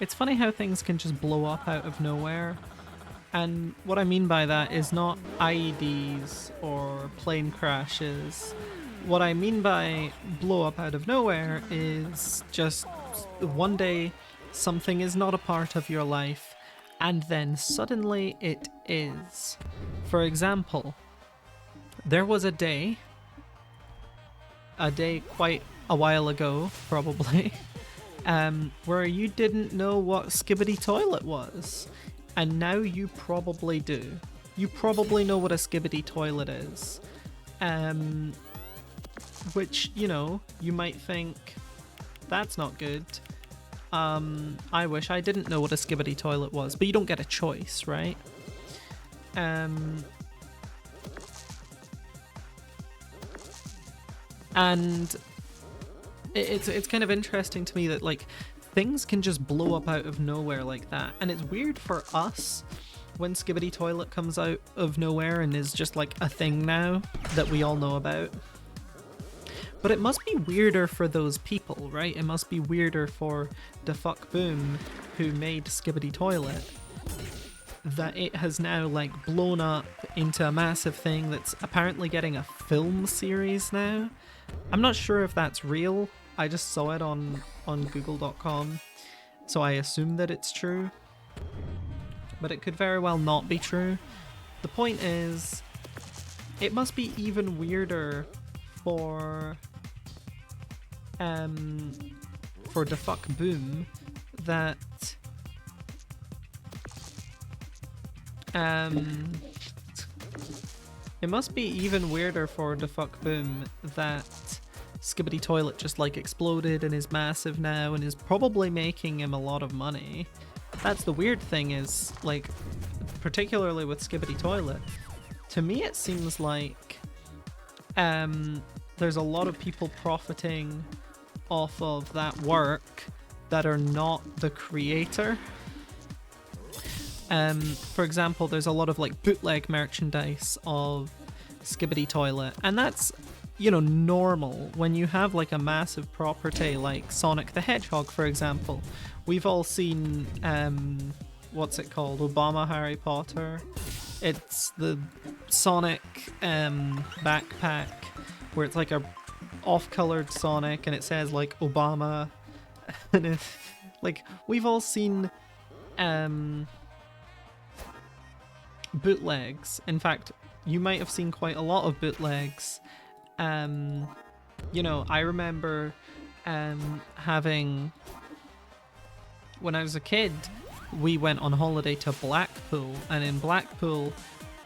It's funny how things can just blow up out of nowhere. And what I mean by that is not IEDs or plane crashes. What I mean by blow up out of nowhere is just one day something is not a part of your life and then suddenly it is. For example, there was a day quite a while ago, probably, where you didn't know what Skibbity Toilet was. And now you probably do. You probably know what a Skibbity Toilet is. Which, you might think, that's not good. I wish I didn't know what a Skibbity Toilet was. But you don't get a choice, right? And it's kind of interesting to me that like things can just blow up out of nowhere like that, and it's weird for us when Skibbity Toilet comes out of nowhere and is just like a thing now that we all know about. But it must be weirder for those people, right? It must be weirder for Da Fuck Boom, who made Skibbity Toilet, that it has now like blown up into a massive thing that's apparently getting a film series now. I'm not sure if that's real. I just saw it on google.com, so I assume that it's true. But it could very well not be true. The point is, it must be even weirder for Da Fuck Boom that it must be even weirder for Da Fuck Boom that Skibbity Toilet just like exploded and is massive now and is probably making him a lot of money. That's the weird thing is, like, particularly with Skibbity Toilet, to me it seems like there's a lot of people profiting off of that work that are not the creator. For example, there's a lot of like bootleg merchandise of Skibbity Toilet, and that's, normal when you have like a massive property like Sonic the Hedgehog, for example. We've all seen what's it called? Obama Harry Potter. It's the Sonic backpack where it's like a off-colored Sonic and it says like Obama. And like we've all seen bootlegs. In fact, you might have seen quite a lot of bootlegs. I remember having, when I was a kid, we went on holiday to Blackpool, and in Blackpool,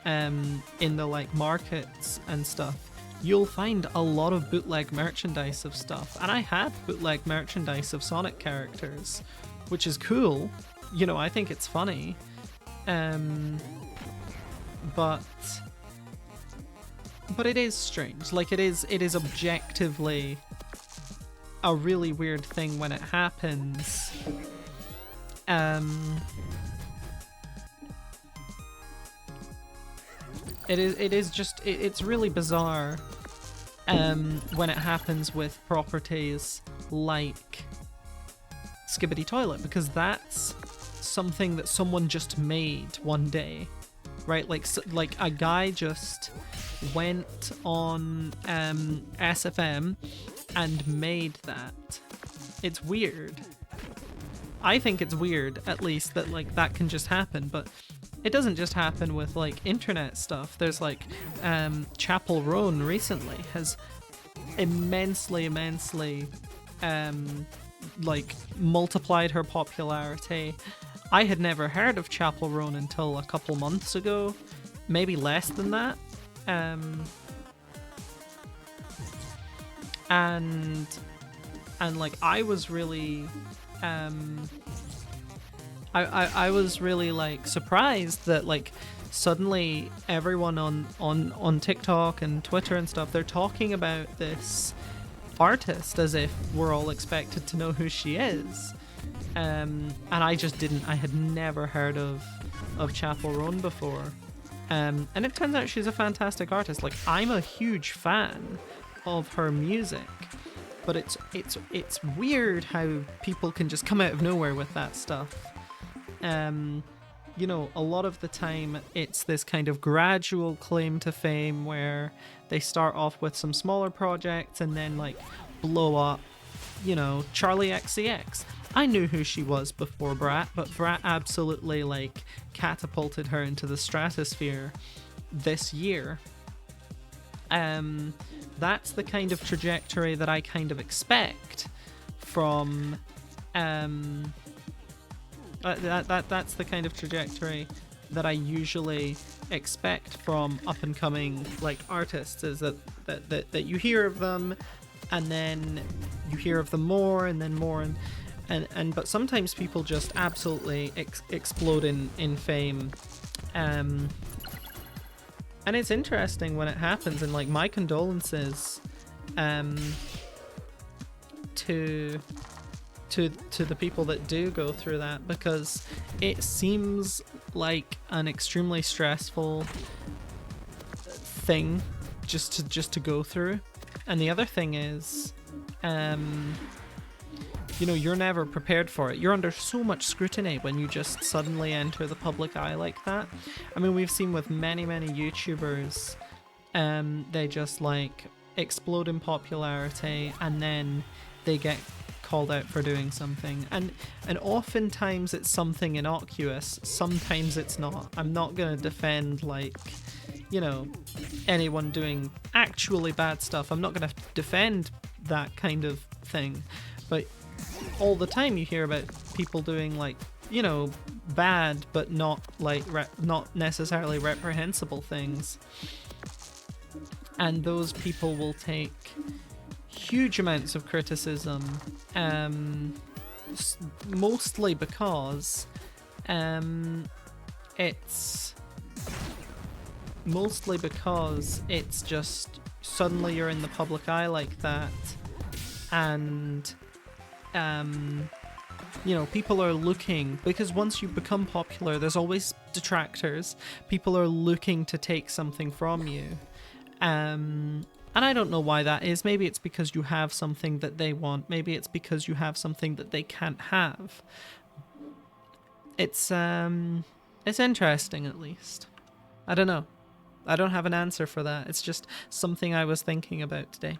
in the like markets and stuff, you'll find a lot of bootleg merchandise of stuff. And I had bootleg merchandise of Sonic characters, which is cool. I think it's funny. But it is strange. Like it is objectively a really weird thing when it happens. It's really bizarre when it happens with properties like Skibbity Toilet, because that's something that someone just made one day, right? Like a guy just went on SFM and made that. It's weird. I think it's weird, at least, that like that can just happen, but it doesn't just happen with like internet stuff. There's like Chapel Roan recently has immensely like multiplied her popularity. I had never heard of Chapel Roan until a couple months ago, maybe less than that. And like I was really I was really like surprised that like suddenly everyone on TikTok and Twitter and stuff, they're talking about this artist as if we're all expected to know who she is. And I just didn't. I had never heard of Chapel Roan before. And it turns out she's a fantastic artist. Like, I'm a huge fan of her music. but it's weird how people can just come out of nowhere with that stuff. You know, a lot of the time it's this kind of gradual claim to fame where they start off with some smaller projects and then like blow up. You know, Charlie XCX. I knew who she was before Brat, but Brat absolutely like catapulted her into the stratosphere this year. That's the kind of trajectory that I kind of expect from that's the kind of trajectory that I usually expect from up and coming like artists, is that you hear of them and then you hear of them more and then more and but sometimes people just absolutely explode in fame. And it's interesting when it happens, and like my condolences to the people that do go through that, because it seems like an extremely stressful thing just to go through. And the other thing is, you know, you're never prepared for it. You're under so much scrutiny when you just suddenly enter the public eye like that. I mean, we've seen with many YouTubers, they just like explode in popularity and then they get called out for doing something, and oftentimes it's something innocuous, sometimes it's not. I'm not gonna defend, like, you know, anyone doing actually bad stuff. I'm not gonna defend that kind of thing, but all the time you hear about people doing, like, you know, bad but not like not necessarily reprehensible things, and those people will take huge amounts of criticism, mostly because it's just suddenly you're in the public eye like that, and you know, people are looking, because once you become popular there's always detractors. People are looking to take something from you, and I don't know why that is. Maybe it's because you have something that they want. Maybe it's because you have something that they can't have. It's interesting, at least. I don't know. I don't have an answer for that. It's just something I was thinking about today.